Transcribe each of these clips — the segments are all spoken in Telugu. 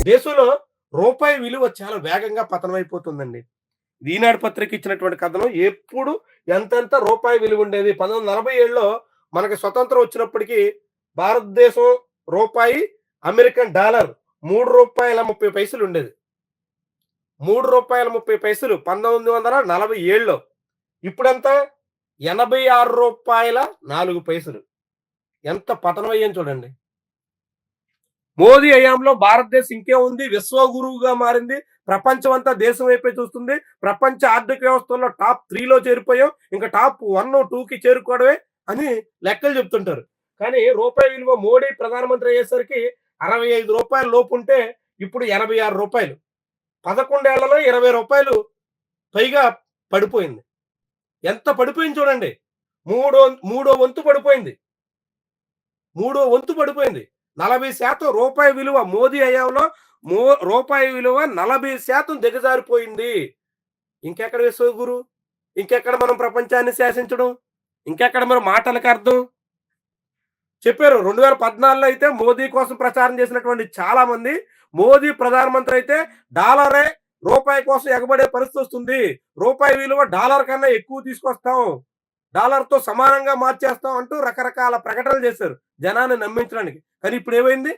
దేశంలో రూపాయి విలువ చాలా వేగంగా పతనమైపోతుందండి. ఈనాడు పత్రిక ఇచ్చినటువంటి కథనం ఎప్పుడు ఎంతెంత రూపాయి విలువ ఉండేది. 1947లో మనకి స్వతంత్రం వచ్చినప్పటికి భారతదేశం రూపాయి, అమెరికన్ డాలర్ రూ. 3.30 ఉండేది. రూ. 3.30 1947లో. ఇప్పుడెంత? రూ. 86.04. ఎంత పతనమయ్యాం చూడండి. మోదీ హయాంలో భారతదేశం ఇంకేముంది విశ్వగురువుగా మారింది. ప్రపంచమంతా దేశం వైపే చూస్తుంది. ప్రపంచ ఆర్థిక వ్యవస్థలో టాప్ 3లో చేరిపోయాం. ఇంకా టాప్ 1, 2కి చేరుకోవడమే అని లెక్కలు చెప్తుంటారు. కానీ రూపాయి విలువ మోడీ ప్రధానమంత్రి అయ్యేసరికి రూ. 65 లోపుంటే ఇప్పుడు రూ. 86. 11 ఏళ్లలో రూ. 20 పైగా పడిపోయింది. ఎంత పడిపోయింది చూడండి. మూడో మూడో వంతు పడిపోయింది. మూడో వంతు పడిపోయింది. 40% రూపాయి విలువ మోదీ హయాంలో రూపాయి విలువ 40% దిగజారిపోయింది. ఇంకెక్కడ విశ్వగురు? ఇంకెక్కడ మనం ప్రపంచాన్ని శాసించడం? ఇంకెక్కడ మన మాటలకు అర్థం? చెప్పారు 2014లో అయితే మోదీ కోసం ప్రచారం చేసినటువంటి చాలా మంది మోదీ ప్రధానమంత్రి అయితే డాలరే రూపాయి కోసం ఎగబడే పరిస్థితి వస్తుంది. రూపాయి విలువ డాలర్ కన్నా ఎక్కువ తీసుకొస్తాం. డాలర్‌తో సమానంగా మార్చేస్తాం అంటూ రకరకాల ప్రకటనలు చేశారు. జనాన్ని నమ్మించడానికి. కానీ ఇప్పుడేమైంది?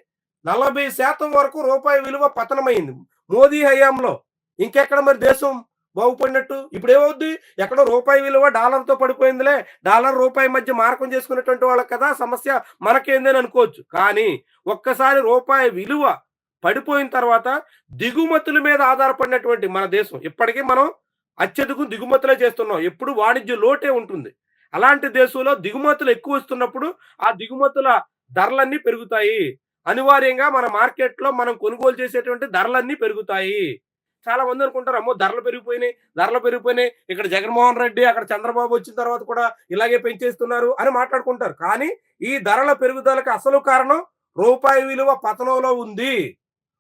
40% వరకు రూపాయి విలువ పతనమైంది. మోదీ హయాంలో. ఇంకెక్కడ మరి దేశం బాగుపడినట్టు? ఇప్పుడేమవుద్ది? ఎక్కడో రూపాయి విలువ డాలర్‌తో పడిపోయిందిలే. డాలర్, రూపాయి మధ్య మారకం చేసుకునేటువంటి వాళ్ళకి కదా సమస్య. మనకేంది అని అనుకోవచ్చు. కానీ ఒక్కసారి రూపాయి విలువ పడిపోయిన తర్వాత దిగుమతుల మీద ఆధారపడినటువంటి మన దేశం. ఇప్పటికి మనం అత్యధికం దిగుమతులే చేస్తున్నాం. ఎప్పుడు వాణిజ్య లోటే ఉంటుంది. అలాంటి దేశంలో దిగుమతులు ఎక్కువొస్తున్నప్పుడు ఆ దిగుమతుల ధరలన్నీ పెరుగుతాయి. అనివార్యంగా మన మార్కెట్‌లో మనం కొనుగోలు చేసేటువంటి ధరలన్నీ పెరుగుతాయి. చాలా మంది అనుకుంటారు, అమ్మో! ధరలు పెరిగిపోయినాయి, ధరలు పెరిగిపోయినాయి. ఇక్కడ జగన్మోహన్ రెడ్డి, అక్కడ చంద్రబాబు వచ్చిన తర్వాత కూడా ఇలాగే పెంచేస్తున్నారు అని మాట్లాడుకుంటారు. కానీ ఈ ధరల పెరుగుదలకు అసలు కారణం రూపాయి విలువ పతనంలో ఉంది.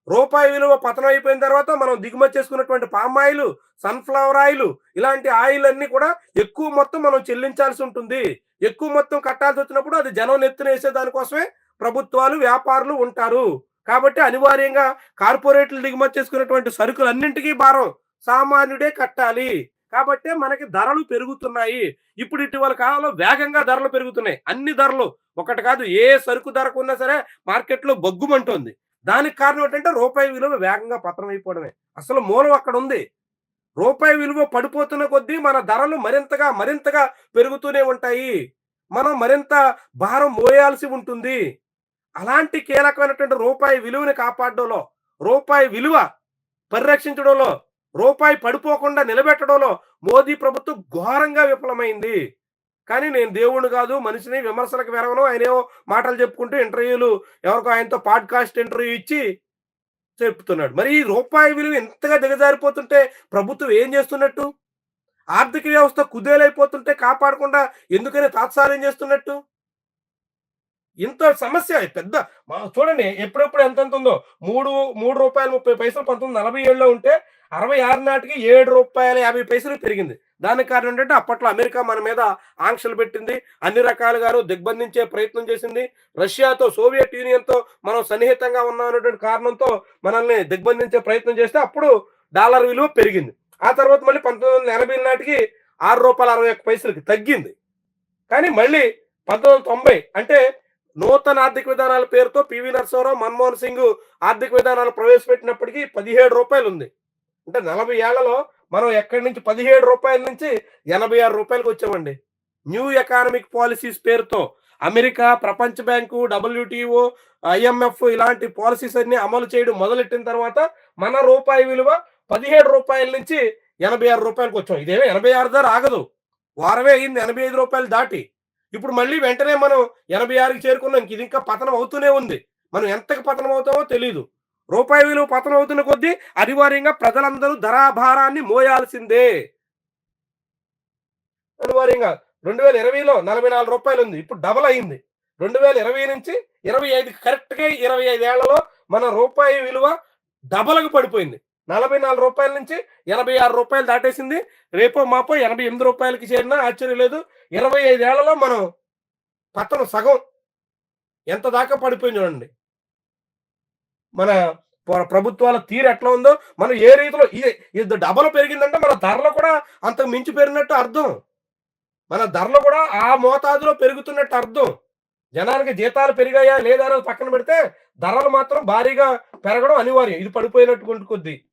రూపాయి విలువ పతనం అయిపోయిన తర్వాత మనం దిగుమతి చేసుకున్నటువంటి పామ్ ఆయిల్, సన్‌ఫ్లవర్ ఆయిల్ ఇలాంటి ఆయిల్ అన్నీ కూడా ఎక్కువ మొత్తం మనం చెల్లించాల్సి ఉంటుంది. ఎక్కువ మొత్తం కట్టాల్సొచ్చినప్పుడు అది జనం నెత్తినేసే దానికోసమే ప్రభుత్వాలు, వ్యాపారులు ఉంటారు. కాబట్టి అనివార్యంగా కార్పొరేట్లు దిగుమతి చేసుకున్నటువంటి సరుకులన్నింటికి భారం సామాన్యుడే కట్టాలి. కాబట్టే మనకి ధరలు పెరుగుతున్నాయి. ఇప్పుడు ఇటీవల కాలంలో వేగంగా ధరలు పెరుగుతున్నాయి. అన్ని ధరలు ఒకటి కాదు, ఏ సరుకు ధర కొన్నా సరే మార్కెట్‌లో బగ్గుమంటోంది. దానికి కారణం ఏంటంటే రూపాయి విలువ వేగంగా పతనమైపోవడమే. అసలు మూలం అక్కడుంది. రూపాయి విలువ పడిపోతున్న కొద్దీ మన ధరలు మరింతగా, మరింతగా పెరుగుతూనే ఉంటాయి. మనం మరింత భారం మోయాల్సి ఉంటుంది. అలాంటి కీలకమైనటువంటి రూపాయి విలువని కాపాడడంలో, రూపాయి విలువ పరిరక్షించడంలో, రూపాయి పడిపోకుండా నిలబెట్టడంలో మోదీ ప్రభుత్వం ఘోరంగా విఫలమైంది. కానీ నేను దేవుడిని కాదు, మనిషిని, విమర్శలకు వెరవను. ఆయనేమో మాటలు చెప్పుకుంటూ ఇంటర్వ్యూలు ఎవరికో ఆయనతో పాడ్‌కాస్ట్ ఇంటర్వ్యూ ఇచ్చి చెప్తున్నాడు. మరి ఈ రూపాయి విలువ ఇంతగా దిగజారిపోతుంటే ప్రభుత్వం ఏం చేస్తున్నట్టు? ఆర్థిక వ్యవస్థ కుదేలైపోతుంటే కాపాడకుండా ఎందుకని తాత్సారం చేస్తున్నట్టు? ఇంత సమస్య పెద్ద చూడండి ఎప్పుడెప్పుడు ఎంతెంత ఉందో. రూ. 3.30 1947లో ఉంటే 66 నాటికి రూ. 7.50 పెరిగింది. దానికి కారణం ఏంటంటే అప్పట్లో అమెరికా మన మీద ఆంక్షలు పెట్టింది. అన్ని రకాలుగాను దిగ్బంధించే ప్రయత్నం చేసింది. రష్యాతో, సోవియట్ యూనియన్‌తో మనం సన్నిహితంగా ఉన్నాం అనేటువంటి కారణంతో మనల్ని దిగ్బంధించే ప్రయత్నం చేస్తే అప్పుడు డాలర్ విలువ పెరిగింది. ఆ తర్వాత మళ్ళీ 1980 నాటికి రూ. 6.61కి తగ్గింది. కానీ మళ్ళీ 1990 అంటే నూతన ఆర్థిక విధానాల పేరుతో పివి నరసింహారావు, మన్మోహన్ సింగ్ ఆర్థిక విధానాలు ప్రవేశపెట్టినప్పటికీ రూ. 17 ఉంది. అంటే 40 ఏళ్లలో మనం ఎక్కడి నుంచి రూ. 17 నుంచి రూ. 86కి వచ్చామండి. న్యూ ఎకానమిక్ పాలిసీస్ పేరుతో అమెరికా, ప్రపంచ బ్యాంకు, డబ్ల్యూటీఓ, ఐఎంఎఫ్ ఇలాంటి పాలిసీస్ అన్ని అమలు చేయడం మొదలెట్టిన తర్వాత మన రూపాయి విలువ రూ. 17 నుంచి రూ. 86కి వచ్చాం. ఇదేమో 86 ధర ఆగదు. వారమే అయింది రూ. 85 దాటి. ఇప్పుడు మళ్ళీ వెంటనే మనం 86కి చేరుకున్నాం. ఇది ఇంకా పతనం అవుతూనే ఉంది. మనం ఎంతకి పతనం అవుతామో తెలీదు. రూపాయి విలువ పతనం అవుతున్న కొద్దీ అనివార్యంగా ప్రజలందరూ ధరాభారాన్ని మోయాల్సిందే. అనివార్యంగా 2020లో రూ. 44 ఉంది. ఇప్పుడు డబుల్ అయింది. 2020 నుంచి 25కి కరెక్ట్‌గా 25 ఏళ్లలో మన రూపాయి విలువ డబల్‌గా పడిపోయింది. రూ. 44 నుంచి రూ. 86 దాటేసింది. రేపో మాపో రూ. 88కి చేరినా ఆశ్చర్యం లేదు. 25 ఏళ్లలో మనం పతనం సగం ఎంత దాకా పడిపోయింది చూడండి. మన ప్రభుత్వాల తీరు ఎట్లా ఉందో, మనం ఏ రీతిలో ఇది డబల్ పెరిగిందంటే మన ధరలు కూడా అంతకు మించి పెరిగినట్టు అర్థం. మన ధరలు కూడా ఆ మోతాదులో పెరుగుతున్నట్టు అర్థం. జనానికి జీతాలు పెరిగాయా లేదా అనేది పక్కన పెడితే, ధరలు మాత్రం భారీగా పెరగడం అనివార్యం. ఇది పడిపోయినటువంటి కొద్దీ.